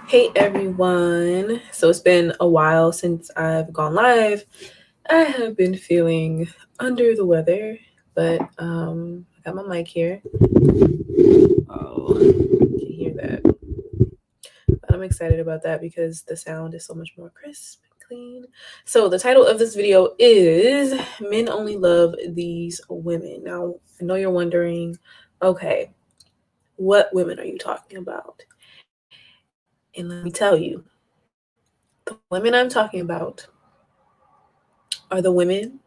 Hey everyone. So it's been a while since I've gone live. I have been feeling under the weather, but I got my mic here. Oh, you can hear that. But I'm excited about that because the sound is so much more crisp and clean. So the title of this video is Men Only Love These Women. Now, I know you're wondering, okay, what women are you talking about? And let me tell you, the women I'm talking about are the women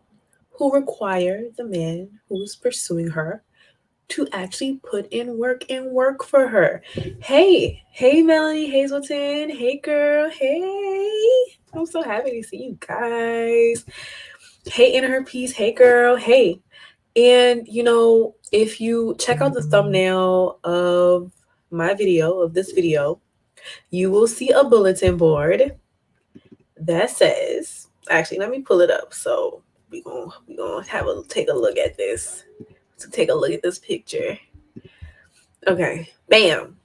who require the man who's pursuing her to actually put in work and work for her. Hey, Melanie Hazelton. Hey, girl. Hey. I'm so happy to see you guys. Hey, Inner Peace. Hey, girl. Hey. And, if you check out the thumbnail of this video, you will see a bulletin board that says, actually, let me pull it up. So we gonna take a look at this. So take a look at this picture. Okay, bam,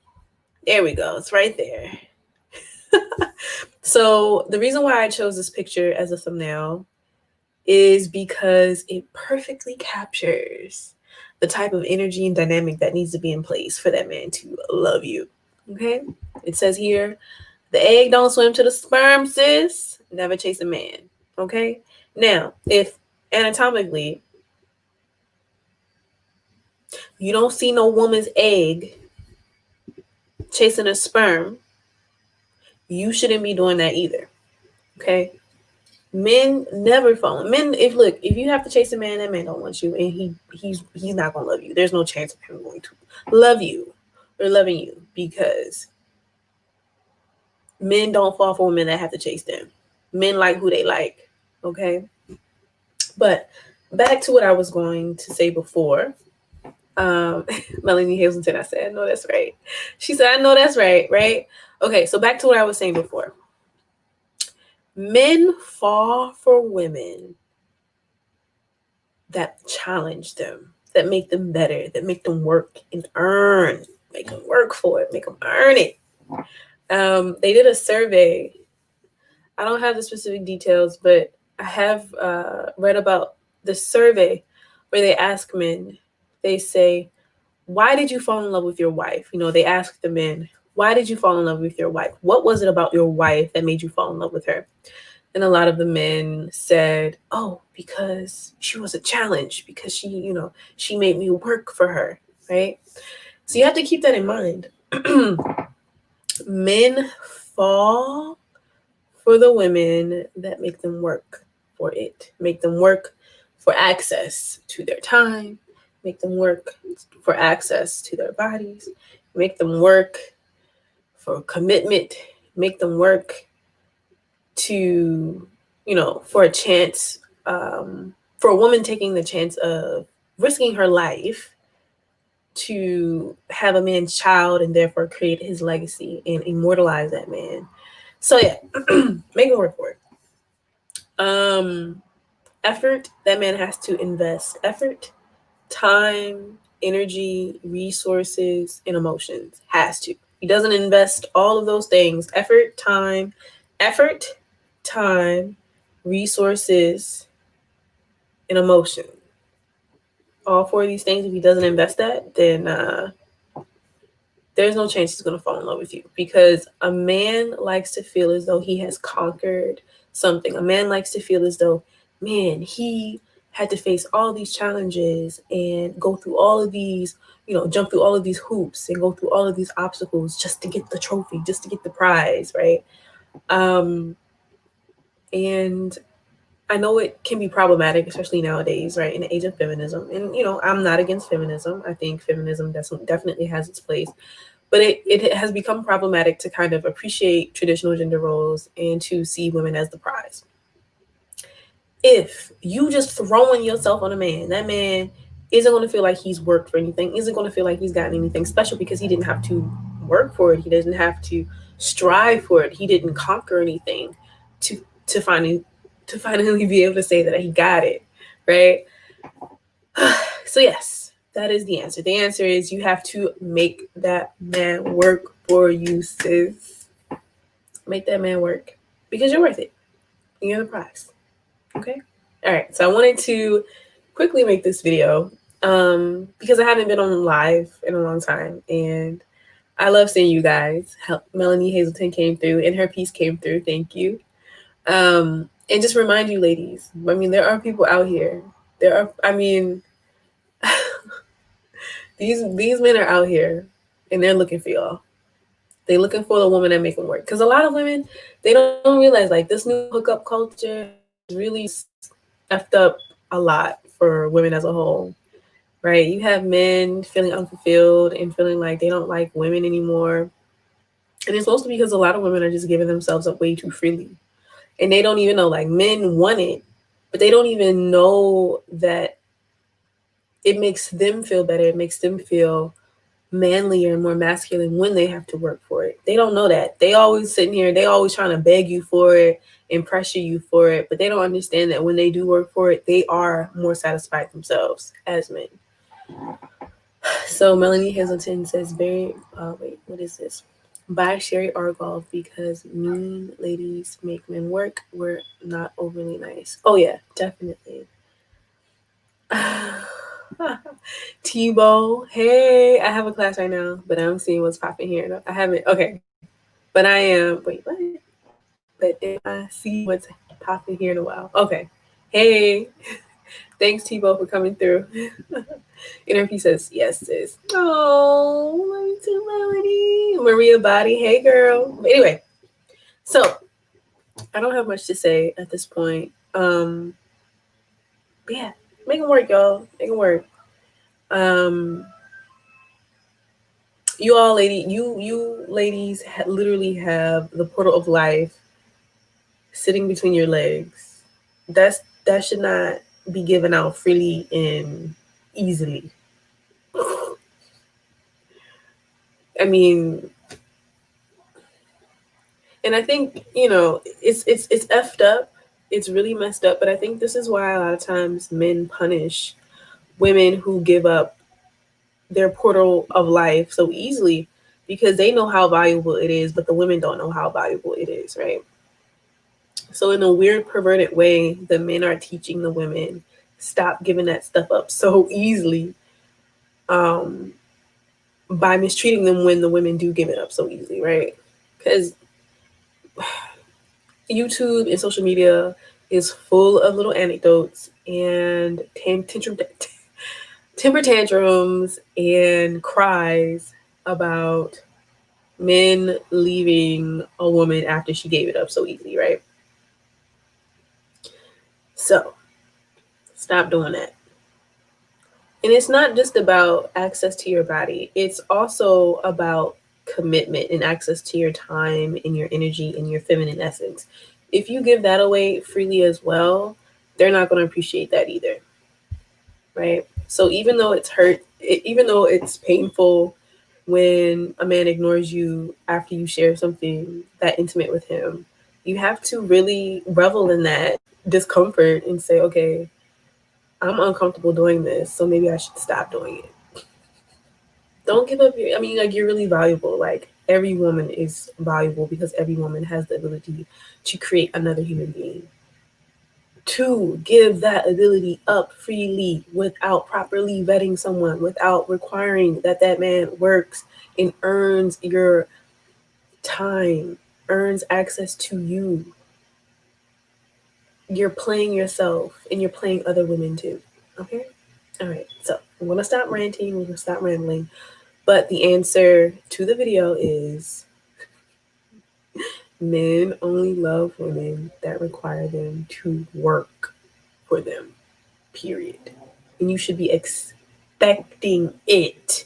there we go. It's right there. So the reason why I chose this picture as a thumbnail is because it perfectly captures the type of energy and dynamic that needs to be in place for that man to love you. Okay, it says here, the egg don't swim to the sperm, sis. Never chase a man. Okay, now if anatomically you don't see no woman's egg chasing a sperm, you shouldn't be doing that either. Okay, men never fall. Men, if you have to chase a man, that man don't want you, and he's not gonna love you. There's no chance of him going to love you or loving you, because men don't fall for women that have to chase them. Men like who they like. Okay, but back to what I was going to say before. Melanie Hazelton, I said, I know that's right. She said, I know that's right, right? Okay, so back to what I was saying before. Men fall for women that challenge them, that make them better, that make them work and earn, make them work for it, make them earn it. They did a survey. I don't have the specific details, but I have read about the survey where they ask men, they say, why did you fall in love with your wife? They ask the men, why did you fall in love with your wife? What was it about your wife that made you fall in love with her? And a lot of the men said, oh, because she was a challenge, because she made me work for her, right? So you have to keep that in mind. Men fall for the women that make them work for it, make them work for access to their time, make them work for access to their bodies, make them work for commitment, make them work to, for a chance, for a woman taking the chance of risking her life to have a man's child and therefore create his legacy and immortalize that man. So yeah, make it work for it. Effort, that man has to invest effort, time, energy, resources, and emotions. Has to. He doesn't invest all of those things, effort, time, resources, and emotion. All four of these things, if he doesn't invest that, then there's no chance he's going to fall in love with you, because a man likes to feel as though he has conquered something. A man likes to feel as though, man, he had to face all these challenges and go through all of these, jump through all of these hoops and go through all of these obstacles just to get the trophy, just to get the prize, right? And I know it can be problematic, especially nowadays, right, in the age of feminism. And, I'm not against feminism. I think feminism definitely has its place. But it has become problematic to kind of appreciate traditional gender roles and to see women as the prize. If you just throwing yourself on a man, that man isn't going to feel like he's worked for anything, isn't going to feel like he's gotten anything special, because he didn't have to work for it. He doesn't have to strive for it. He didn't conquer anything to finally be able to say that he got it, right? So yes, that is the answer. The answer is you have to make that man work for you, sis. Make that man work because you're worth it. And you're the prize. Okay? All right. So I wanted to quickly make this video because I haven't been on live in a long time. And I love seeing you guys. Melanie Hazelton came through and her piece came through. Thank you. And just remind you, ladies, I mean, there are people out here. There are, I mean, these men are out here and they're looking for y'all. They looking for the woman that make them work. Because a lot of women, they don't realize like this new hookup culture has really effed up a lot for women as a whole, right? You have men feeling unfulfilled and feeling like they don't like women anymore. And it's mostly because a lot of women are just giving themselves up way too freely. And they don't even know, like, men want it, but they don't even know that it makes them feel better. It makes them feel manlier and more masculine when they have to work for it. They don't know that. They always sitting here, they always trying to beg you for it and pressure you for it, but they don't understand that when they do work for it, they are more satisfied themselves as men. So Melanie Hazelton says, wait, what is this? Buy Sherry Argolf because mean ladies make men work. We're not overly nice. Oh yeah, definitely. Tebow, hey, I have a class right now, but I'm seeing what's popping here. I haven't, okay, but I am, wait, what? But then I see what's popping here in a while. Okay, hey, thanks Tebow for coming through. NRP says, yes, sis. Oh, love you too, Melody. Maria Body, hey girl. But anyway, so I don't have much to say at this point. Yeah, make it work, y'all. Make it work. You all you ladies literally have the portal of life sitting between your legs. That should not be given out freely and easily. I mean, and I think, you know, it's effed up. It's really messed up, but I think this is why a lot of times men punish women who give up their portal of life so easily because they know how valuable it is, but the women don't know how valuable it is, right? So in a weird perverted way, the men are teaching the women stop giving that stuff up so easily um, by mistreating them when the women do give it up so easily, right? Because YouTube and social media is full of little anecdotes and temper tantrums and cries about men leaving a woman after she gave it up so easily, right? So stop doing that. And it's not just about access to your body, it's also about commitment and access to your time and your energy and your feminine essence. If you give that away freely as well, they're not going to appreciate that either. Right? So even though it's even though it's painful when a man ignores you after you share something that intimate with him, you have to really revel in that discomfort and say, okay, I'm uncomfortable doing this, so maybe I should stop doing it. Don't give up your, I mean, like, you're really valuable. Like, every woman is valuable because every woman has the ability to create another human being. To give that ability up freely without properly vetting someone, without requiring that that man works and earns your time, earns access to you. You're playing yourself and you're playing other women too. Okay? All right. So I'm going to stop ranting. We're going to stop rambling. But the answer to the video is men only love women that require them to work for them, period. And you should be expecting it.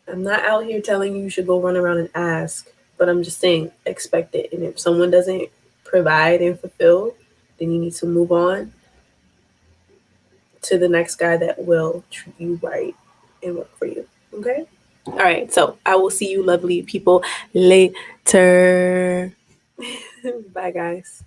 I'm not out here telling you should go run around and ask, but I'm just saying expect it. And if someone doesn't provide and fulfill, then you need to move on to the next guy that will treat you right and work for you. Okay? All right. So I will see you lovely people later. Bye, guys.